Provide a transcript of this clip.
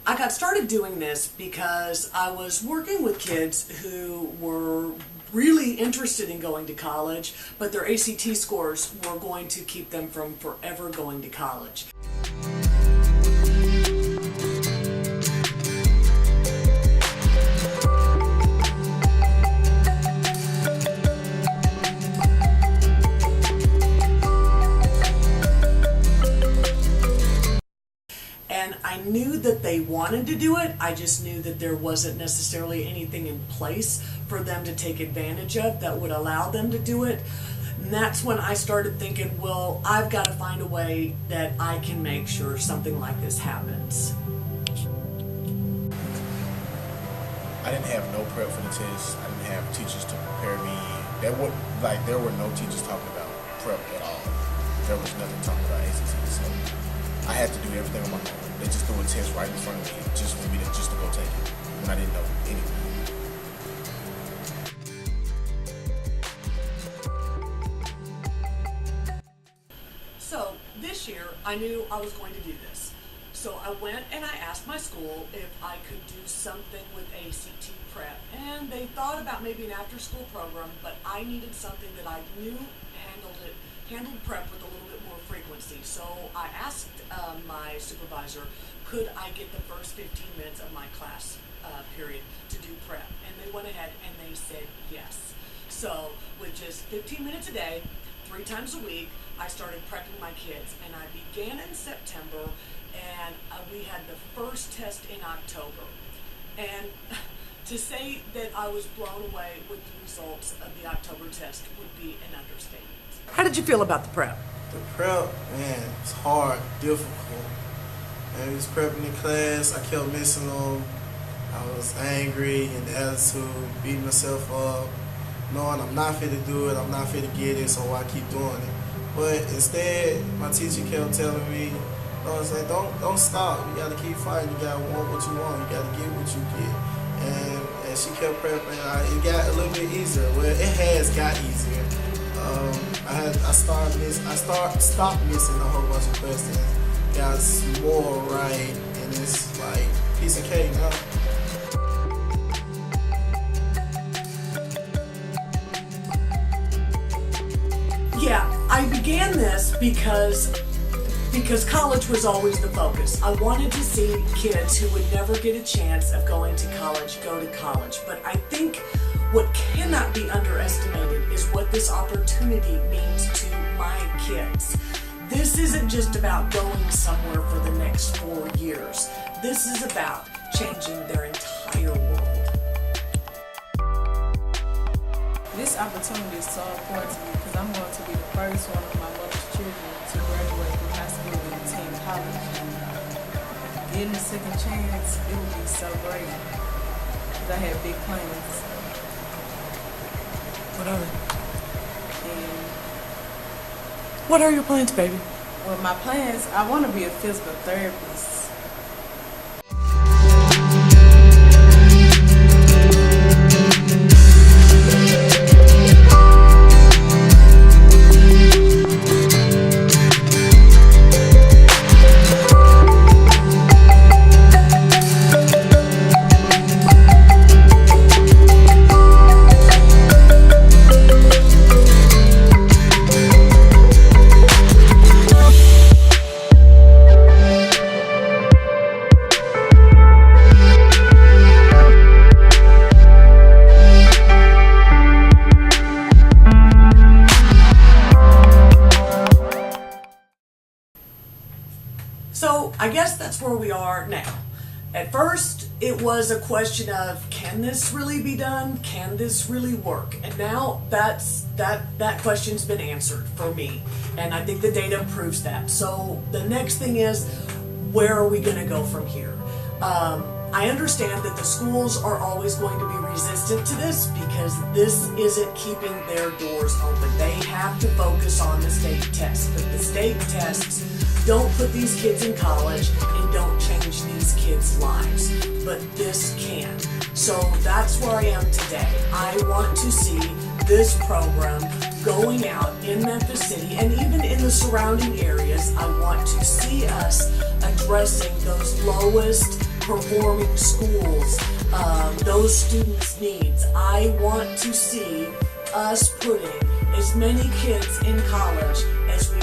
I got started doing this because I was working with kids who were really interested in going to college, but their ACT scores were going to keep them from forever going to college. And I knew that they wanted to do it, I just knew that there wasn't necessarily anything in place for them to take advantage of that would allow them to do it. And that's when I started thinking, well, I've got to find a way that I can make sure something like this happens. I didn't have no prep for the test. I didn't have teachers to prepare me. There were no teachers talking about prep at all. There was nothing talking about ACT, so I had to do everything on my own. They just threw a test right in front of me just for me to go take it when I didn't know anything. So this year I knew I was going to do this. So I went and I asked my school if I could do something with ACT prep. And they thought about maybe an after-school program, but I needed something that I knew handled prep with a little bit more frequency. So I asked my supervisor, could I get the first 15 minutes of my class period to do prep? And they went ahead and they said yes. So with just 15 minutes a day, 3 times a week, I started prepping my kids. And I began in September, and we had the first test in October. And to say that I was blown away with the results of the October test would be an understatement. How did you feel about the prep? The prep, man, it's hard, difficult. And we was prepping the class, I kept missing them. I was angry and attitude, beating myself up, knowing I'm not fit to do it, I'm not fit to get it, so I keep doing it. But instead, my teacher kept telling me, don't stop, you gotta keep fighting, you gotta want what you want, you gotta get what you get. And she kept prepping, it got a little bit easier. Well, it has got easier. I stopped missing a whole bunch of questions, got more right, and it's like piece of cake now. Yeah, I began this because college was always the focus. I wanted to see kids who would never get a chance of going to college go to college. But I think what cannot be underestimated is what this opportunity means to my kids. This isn't just about going somewhere for the next 4 years. This is about changing their entire world. This opportunity is so important to me because I'm going to be the first one of my mother's children to graduate from high school and attend college. Getting a second chance, it would be so great because I had big plans. What are they? And What are your plans, baby? well, my plans, I want to be a physical therapist. So I guess that's where we are now. At first, it was a question of, can this really be done? Can this really work? And now that question's been answered for me. And I think the data proves that. So the next thing is, where are we going to go from here? I understand that the schools are always going to be resistant to this because this isn't keeping their doors open. They have to focus on the state tests, but the state tests don't put these kids in college and don't change these kids' lives, but this can. So that's where I am today. I want to see this program going out in Memphis City and even in the surrounding areas. I want to see us addressing those lowest performing schools, those students' needs. I want to see us putting as many kids in college as